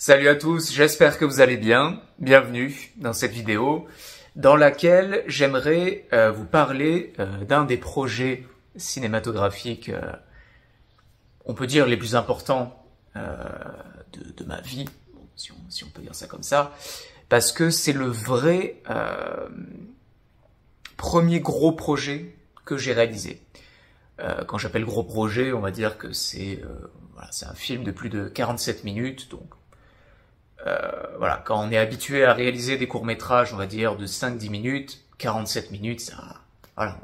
Salut à tous, j'espère que vous allez bien. Bienvenue dans cette vidéo dans laquelle j'aimerais vous parler d'un des projets cinématographiques, on peut dire les plus importants de ma vie, bon, si on peut dire ça comme ça, parce que c'est le vrai premier gros projet que j'ai réalisé. Quand j'appelle gros projet, on va dire que c'est un film de plus de 47 minutes, donc voilà, quand on est habitué à réaliser des courts-métrages, on va dire, de 5-10 minutes, 47 minutes, ça, voilà,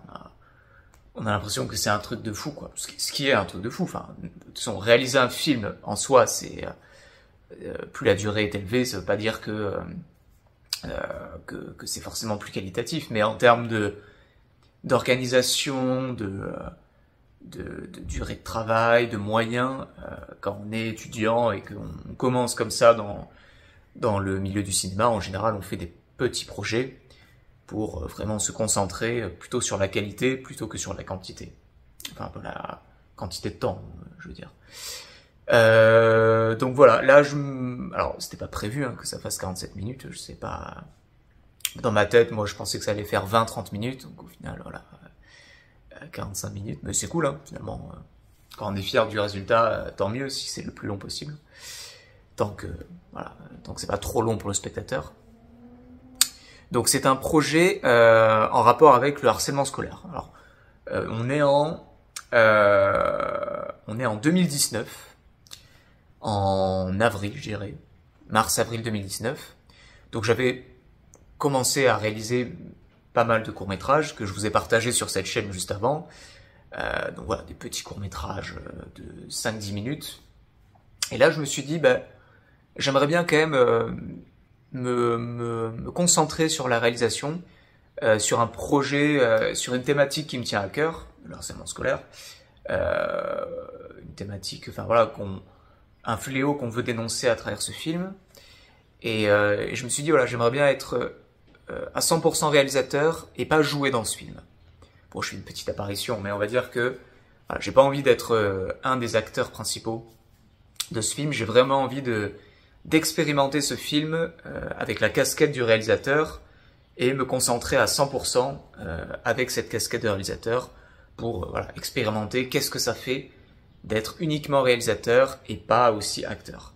on a l'impression que c'est un truc de fou, quoi. Ce qui est un truc de fou, enfin, de toute façon, réaliser un film, en soi, c'est, plus la durée est élevée, ça veut pas dire que c'est forcément plus qualitatif, mais en termes d'organisation, de durée de travail, de moyens, quand on est étudiant et qu'on commence comme ça dans le milieu du cinéma, en général, on fait des petits projets pour vraiment se concentrer plutôt sur la qualité plutôt que sur la quantité. Enfin, la quantité de temps, je veux dire. Donc voilà, là, alors, c'était pas prévu que ça fasse 47 minutes, je sais pas. Dans ma tête, moi, je pensais que ça allait faire 20-30 minutes, donc au final, voilà, 45 minutes, mais c'est cool, finalement. Quand on est fier du résultat, tant mieux si c'est le plus long possible. Tant que c'est pas trop long pour le spectateur. Donc c'est un projet en rapport avec le harcèlement scolaire. Alors on est en 2019, en avril, je dirais, mars-avril 2019. Donc j'avais commencé à réaliser pas mal de courts-métrages que je vous ai partagés sur cette chaîne juste avant. Donc voilà, des petits courts-métrages de 5-10 minutes. Et là je me suis dit, j'aimerais bien quand même me concentrer sur la réalisation, sur un projet, sur une thématique qui me tient à cœur, le harcèlement scolaire, une thématique, enfin voilà, un fléau qu'on veut dénoncer à travers ce film. Et je me suis dit, voilà, j'aimerais bien être à 100% réalisateur et pas jouer dans ce film. Bon, je fais une petite apparition, mais on va dire que voilà, j'ai pas envie d'être un des acteurs principaux de ce film. J'ai vraiment envie d'expérimenter ce film avec la casquette du réalisateur et me concentrer à 100% avec cette casquette de réalisateur pour voilà, expérimenter qu'est-ce que ça fait d'être uniquement réalisateur et pas aussi acteur.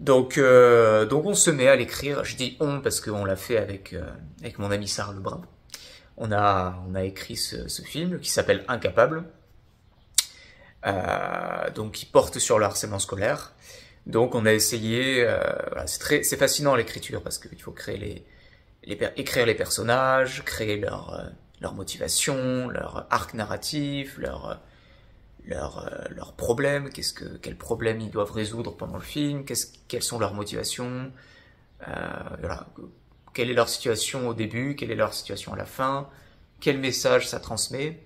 Donc on se met à l'écrire. Je dis on parce qu'on l'a fait avec mon ami Sarah Lebrun. On a écrit ce film qui s'appelle Incapable, donc qui porte sur le harcèlement scolaire. Donc on a essayé, voilà, c'est fascinant l'écriture parce qu'il faut créer écrire les personnages, créer leur motivation, leur arc narratif, leurs problèmes, quels problèmes ils doivent résoudre pendant le film, quelles sont leurs motivations, voilà, quelle est leur situation au début, quelle est leur situation à la fin, quel message ça transmet,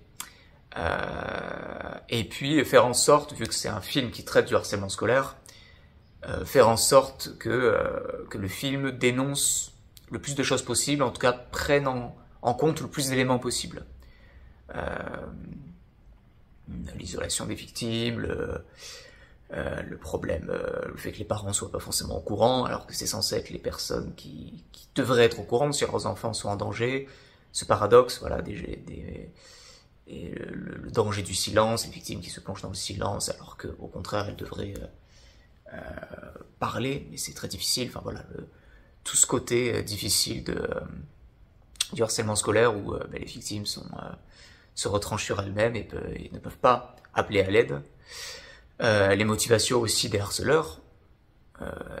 et puis faire en sorte, vu que c'est un film qui traite du harcèlement scolaire, faire en sorte que le film dénonce le plus de choses possibles, en tout cas prenne en compte le plus d'éléments possibles. L'isolation des victimes, le problème, le fait que les parents soient pas forcément au courant, alors que c'est censé être les personnes qui devraient être au courant si leurs enfants sont en danger, ce paradoxe, voilà, et le danger du silence, les victimes qui se plongent dans le silence, alors qu'au contraire elles devraient parler, mais c'est très difficile, enfin voilà, tout ce côté difficile du harcèlement scolaire où les victimes se retranchent sur elles-mêmes et ne peuvent pas appeler à l'aide. Les motivations aussi des harceleurs.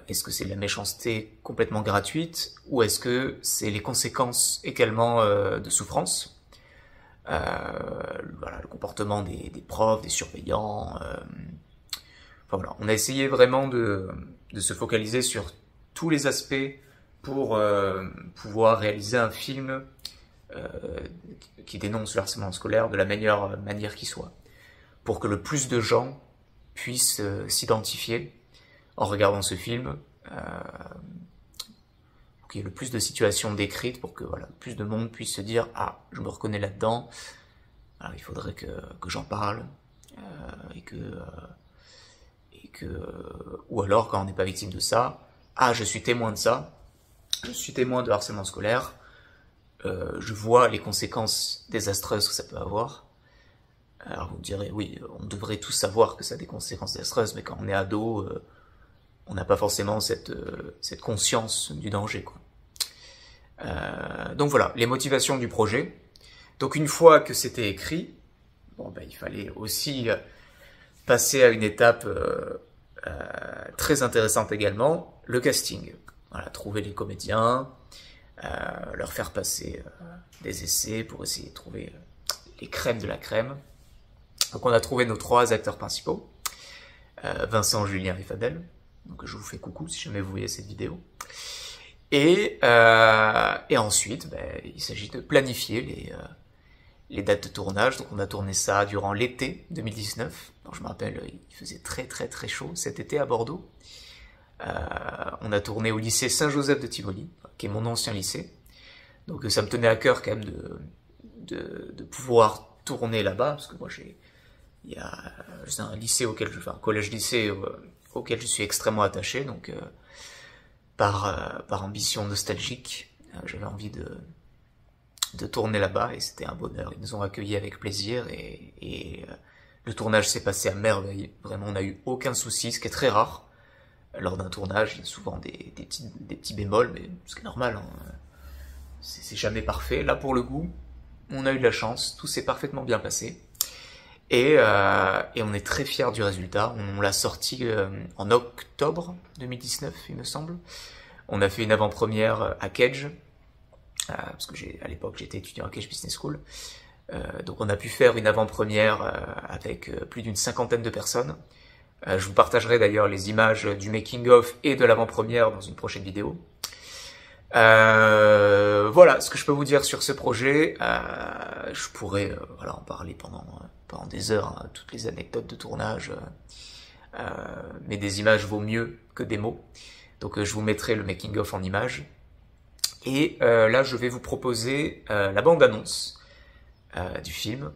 Est-ce que c'est de la méchanceté complètement gratuite ou est-ce que c'est les conséquences également de souffrance, voilà, le comportement des profs, des surveillants. Enfin, voilà. On a essayé vraiment de se focaliser sur tous les aspects pour pouvoir réaliser un film qui dénonce le harcèlement scolaire de la meilleure manière qui soit, pour que le plus de gens puissent s'identifier en regardant ce film, pour qu'il y ait le plus de situations décrites, pour que voilà, le plus de monde puisse se dire « Ah, je me reconnais là-dedans, il faudrait que j'en parle, et que ou alors quand on n'est pas victime de ça, ah je suis témoin de ça, je suis témoin de harcèlement scolaire, je vois les conséquences désastreuses que ça peut avoir. Alors vous me direz, oui, on devrait tous savoir que ça a des conséquences désastreuses, mais quand on est ado, on n'a pas forcément cette conscience du danger, quoi. Donc voilà, les motivations du projet. Donc une fois que c'était écrit, bon ben il fallait aussi passer à une étape très intéressante également, le casting. Voilà, trouver les comédiens, leur faire passer des essais pour essayer de trouver les crèmes de la crème. Donc on a trouvé nos 3 acteurs principaux, Vincent, Julien et Fadel. Donc je vous fais coucou si jamais vous voyez cette vidéo. Et ensuite, ben, il s'agit de planifier les dates de tournage. Donc on a tourné ça durant l'été 2019. Donc, je me rappelle, il faisait très très très chaud cet été à Bordeaux. On a tourné au lycée Saint-Joseph de Tivoli, qui est mon ancien lycée. Donc ça me tenait à cœur quand même de pouvoir tourner là-bas, parce que moi c'est un lycée un collège-lycée auquel je suis extrêmement attaché, donc par ambition nostalgique, j'avais envie de tourner là-bas et c'était un bonheur. Ils nous ont accueillis avec plaisir et le tournage s'est passé à merveille. Vraiment, on n'a eu aucun souci, ce qui est très rare. Lors d'un tournage, il y a souvent des petits bémols, mais ce qui est normal, hein. C'est jamais parfait. Là, pour le coup, on a eu de la chance, tout s'est parfaitement bien passé. Et on est très fiers du résultat. On l'a sorti en octobre 2019, il me semble. On a fait une avant-première à Kedge, parce que à l'époque j'étais étudiant à Kedge Business School. Donc on a pu faire une avant-première avec plus d'une 50aine de personnes. Je vous partagerai d'ailleurs les images du making-of et de l'avant-première dans une prochaine vidéo. Voilà ce que je peux vous dire sur ce projet. Je pourrais voilà, en parler pendant des heures, hein, toutes les anecdotes de tournage, mais des images vaut mieux que des mots. Donc je vous mettrai le making-of en images. Et là je vais vous proposer la bande-annonce du film,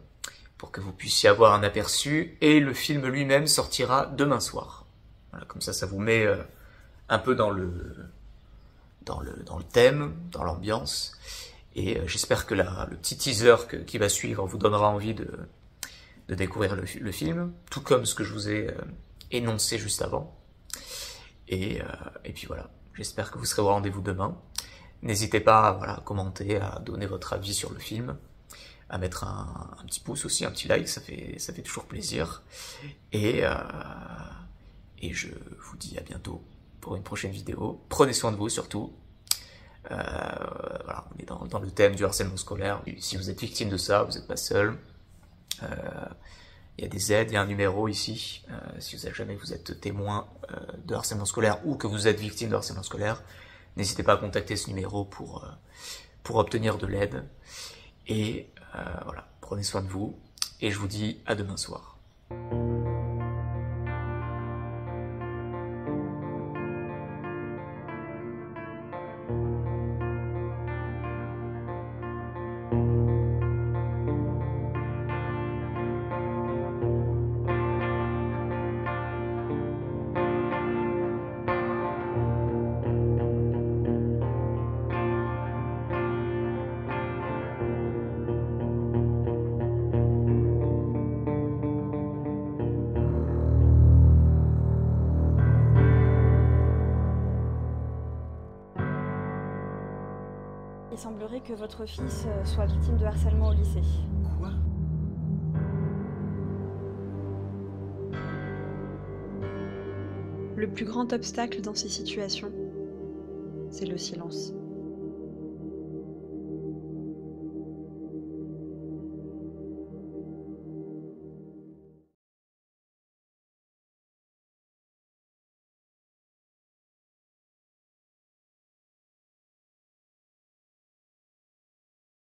pour que vous puissiez avoir un aperçu, et le film lui-même sortira demain soir. Voilà, comme ça vous met un peu dans le thème, dans l'ambiance, et j'espère que le petit teaser qui va suivre vous donnera envie de découvrir le film, tout comme ce que je vous ai énoncé juste avant. Et puis voilà, j'espère que vous serez au rendez-vous demain. N'hésitez pas à commenter, à donner votre avis sur le film, à mettre un petit pouce aussi, un petit like, ça fait toujours plaisir. Et je vous dis à bientôt pour une prochaine vidéo. Prenez soin de vous surtout. Voilà, on est dans le thème du harcèlement scolaire. Si vous êtes victime de ça, vous n'êtes pas seul. Il y a des aides, il y a un numéro ici. Si jamais vous êtes témoin de harcèlement scolaire ou que vous êtes victime de harcèlement scolaire, n'hésitez pas à contacter ce numéro pour obtenir de l'aide. Et voilà, prenez soin de vous. Et je vous dis à demain soir. Il semblerait que votre fils soit victime de harcèlement au lycée. Quoi? Le plus grand obstacle dans ces situations, c'est le silence.